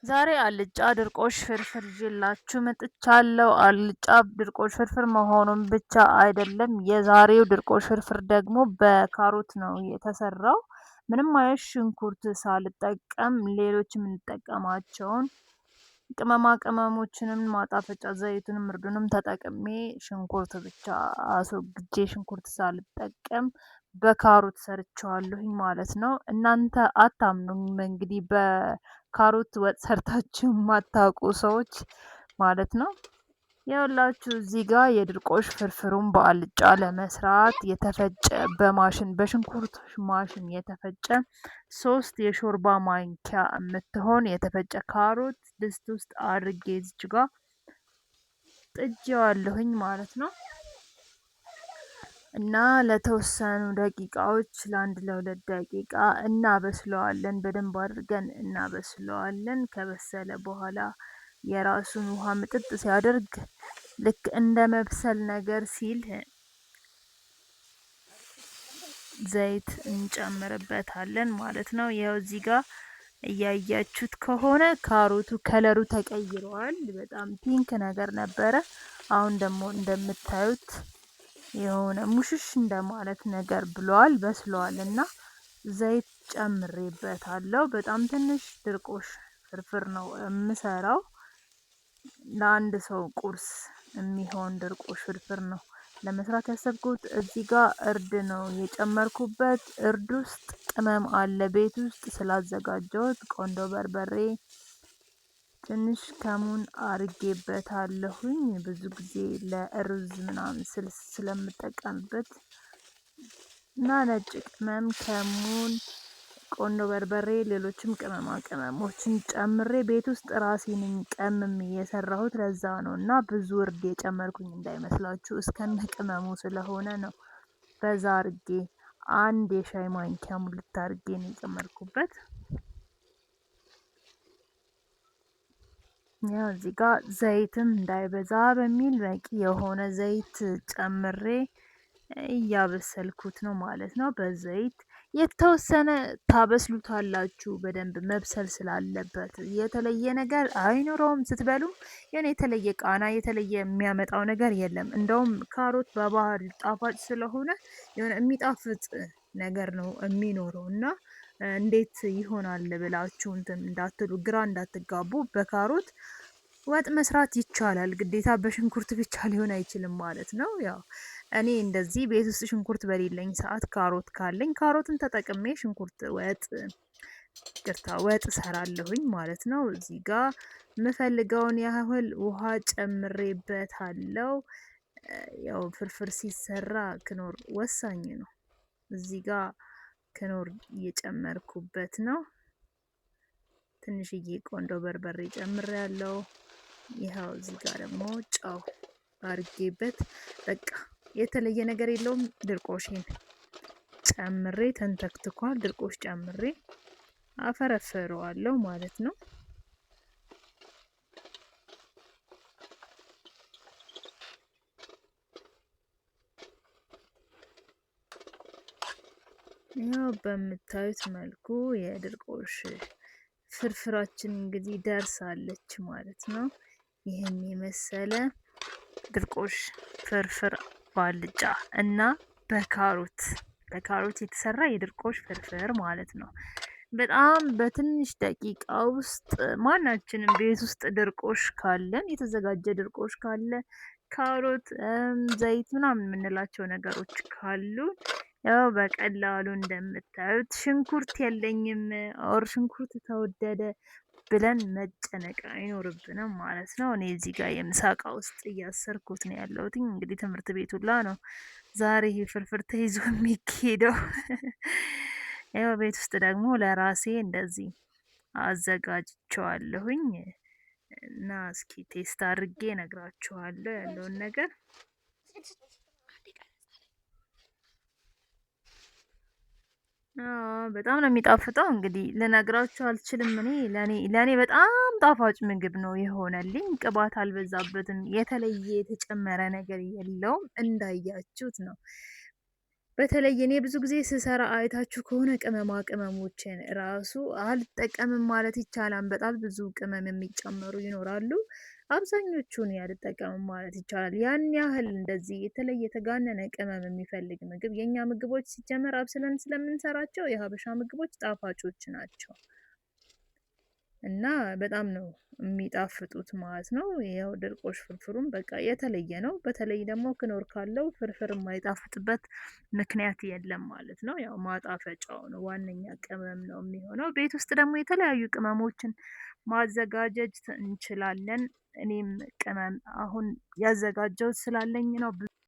ዛሬ አልጫ ድርቆሽ ፍርፍር ይዤላችሁ መጥቻለሁ። አልጫ ድርቆሽ ፍርፍር መሆኑን ብቻ አይደለም፣ የዛሬው ድርቆሽ ፍርፍር ደግሞ በካሮት ነው የተሰራው። ምንም አይነት ሽንኩርት ሳልጠቀም ሌሎች የምንጠቀማቸውን ቅመማ ቅመሞችንም ማጣፈጫ ዘይቱንም እርዱንም ተጠቅሜ ሽንኩርት ብቻ አስወግጄ ሽንኩርት ሳልጠቀም በካሮት ሰርቼዋለሁኝ ማለት ነው። እናንተ አታምኑም እንግዲህ በካሮት ወጥ ሰርታችሁ የማታውቁ ሰዎች ማለት ነው። ይኸውላችሁ እዚህ ጋር የድርቆሽ ፍርፍሩን በአልጫ ለመስራት የተፈጨ በሽንኩርት ማሽን የተፈጨ 3 የሾርባ ማንኪያ የምትሆን የተፈጨ ካሮት ድስት ውስጥ አድርጌ እዚች ጋር ጥጄዋለሁኝ ማለት ነው። እና ለተወሰኑ ደቂቃዎች ለ1 ለ2 ደቂቃ እናበስለዋለን። በደንብ አድርገን እናበስለዋለን። ከበሰለ በኋላ የራሱን ውሃ ምጥጥ ሲያደርግ ልክ እንደ መብሰል ነገር ሲል ዘይት እንጨምርበታለን ማለት ነው። ይኸው እዚህ ጋር እያያችሁት ከሆነ ካሮቱ ከለሩ ተቀይሯል። በጣም ፒንክ ነገር ነበረ። አሁን ደግሞ እንደምታዩት የሆነ ሙሽሽ እንደማለት ነገር ብሏል፣ በስሏል እና ዘይት ጨምሬበታለሁ። በጣም ትንሽ ድርቆሽ ፍርፍር ነው የምሰራው። ለአንድ ሰው ቁርስ የሚሆን ድርቆሽ ፍርፍር ነው ለመስራት ያሰብኩት። እዚህ ጋር እርድ ነው የጨመርኩበት። እርድ ውስጥ ቅመም አለ ቤት ውስጥ ስላዘጋጀሁት ቆንዶ በርበሬ ትንሽ ከሙን አርጌበታለሁኝ። ብዙ ጊዜ ለሩዝ ምናምን ስለምጠቀምበት እና ነጭ ቅመም፣ ከሙን፣ ቆንዶ በርበሬ ሌሎችም ቅመማ ቅመሞችን ጨምሬ ቤት ውስጥ ራሴ ነኝ ቀምሜ የሰራሁት። ለዛ ነው እና ብዙ እርድ የጨመርኩኝ እንዳይመስላችሁ እስከነ ቅመሙ ስለሆነ ነው። በዛ አርጌ 1 የሻይ ማንኪያ ሙልት አርጌ ነው የጨመርኩበት። ያው እዚህ ጋር ዘይትም እንዳይበዛ በሚል በቂ የሆነ ዘይት ጨምሬ እያበሰልኩት ነው ማለት ነው። በዘይት የተወሰነ ታበስሉታላችሁ በደንብ መብሰል ስላለበት። የተለየ ነገር አይኖረውም። ስትበሉ የሆነ የተለየ ቃና የተለየ የሚያመጣው ነገር የለም። እንደውም ካሮት በባህሪ ጣፋጭ ስለሆነ የሆነ የሚጣፍጥ ነገር ነው የሚኖረው እና እንዴት ይሆናል ብላችሁ እንትን እንዳትሉ፣ ግራ እንዳትጋቡ። በካሮት ወጥ መስራት ይቻላል። ግዴታ በሽንኩርት ብቻ ሊሆን አይችልም ማለት ነው። ያው እኔ እንደዚህ ቤት ውስጥ ሽንኩርት በሌለኝ ሰዓት ካሮት ካለኝ ካሮትን ተጠቅሜ ሽንኩርት ወጥ ሰራለሁኝ ማለት ነው። እዚህ ጋር የምፈልገውን ያህል ውሃ ጨምሬበታለሁ። ያው ፍርፍር ሲሰራ ክኖር ወሳኝ ነው። እዚህ ጋር ክኖር እየጨመርኩበት ነው። ትንሽዬ ቆንዶ በርበሬ ጨምሬያለሁ። ይኸው እዚህ ጋር ደግሞ ጨው አርጌበት በቃ የተለየ ነገር የለውም። ድርቆሽን ጨምሬ ተንተክትኳል። ድርቆሽ ጨምሬ አፈረፍረዋለሁ ማለት ነው። ያው በምታዩት መልኩ የድርቆሽ ፍርፍራችን እንግዲህ ደርሳለች ማለት ነው። ይህን የመሰለ ድርቆሽ ፍርፍር በአልጫ እና በካሮት የተሰራ የድርቆሽ ፍርፍር ማለት ነው። በጣም በትንሽ ደቂቃ ውስጥ ማናችንም ቤት ውስጥ ድርቆሽ ካለን የተዘጋጀ ድርቆሽ ካለ ካሮት፣ ዘይት ምናምን የምንላቸው ነገሮች ካሉ ያው በቀላሉ እንደምታዩት ሽንኩርት የለኝም ኦር ሽንኩርት ተወደደ ብለን መጨነቅ አይኖርብንም ማለት ነው። እኔ እዚህ ጋር የምሳቃ ውስጥ እያሰርኩት ነው ያለሁት። እንግዲህ ትምህርት ቤት ሁላ ነው ዛሬ ፍርፍር ተይዞ የሚሄደው። ያው ቤት ውስጥ ደግሞ ለራሴ እንደዚህ አዘጋጅቼዋለሁኝ እና እስኪ ቴስት አድርጌ እነግራችኋለሁ ያለውን ነገር። በጣም ነው የሚጣፍጠው። እንግዲህ ልነግራችሁ አልችልም። ለኔ በጣም ጣፋጭ ምግብ ነው የሆነልኝ። ቅባት አልበዛበትም። የተለየ የተጨመረ ነገር የለውም። እንዳያችሁት ነው። በተለይ እኔ ብዙ ጊዜ ስሰራ አይታችሁ ከሆነ ቅመማ ቅመሞችን ራሱ አልጠቀምም ማለት ይቻላል። በጣም ብዙ ቅመም የሚጨመሩ ይኖራሉ። አብዛኞቹን አልጠቀምም ማለት ይቻላል። ያን ያህል እንደዚህ የተለየ የተጋነነ ቅመም የሚፈልግ ምግብ የኛ ምግቦች ሲጀመር አብስለን ስለምንሰራቸው የሀበሻ ምግቦች ጣፋጮች ናቸው። እና በጣም ነው የሚጣፍጡት ማለት ነው። ያው ድርቆሽ ፍርፍሩም በቃ የተለየ ነው። በተለይ ደግሞ ክኖር ካለው ፍርፍር የማይጣፍጥበት ምክንያት የለም ማለት ነው። ያው ማጣፈጫው ነው ዋነኛ ቅመም ነው የሚሆነው። ቤት ውስጥ ደግሞ የተለያዩ ቅመሞችን ማዘጋጀት እንችላለን። እኔም ቅመም አሁን ያዘጋጀሁት ስላለኝ ነው